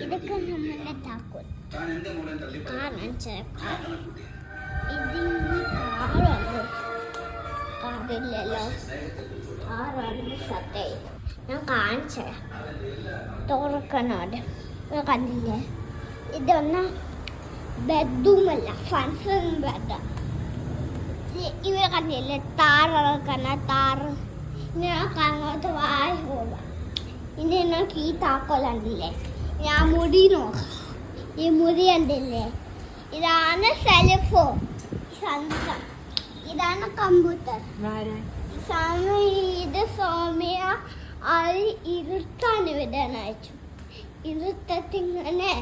ഇതൊക്കെ നമ്മളുടെ താക്കോൽ കാറില്ലല്ലോ കാറാണ് സത്യം ഞാൻ കാണിച്ച തുറക്കണോട് കണ്ടില്ലേ ഇതൊന്നും ബെഡുമല്ല ഫങ്ഷൻ ബെഡ് ഇവരെ കണ്ടില്ലേ താറക്കണ താറ് ഞാൻ അങ്ങോട്ട് വായി പോവാം ഇനി എനിക്ക് ഈ താക്കോലുണ്ടില്ലേ ഞാൻ മുടി നോക്കാം ഈ മുടി ഉണ്ടല്ലേ ഇതാണ് സെൽഫോൺ ഇതാണ് കമ്പ്യൂട്ടർ ഇത് സൗമ്യ അത് ഇരുട്ടാണ് വിടാൻ അയച്ചു ഇരുട്ടത്തിങ്ങനെ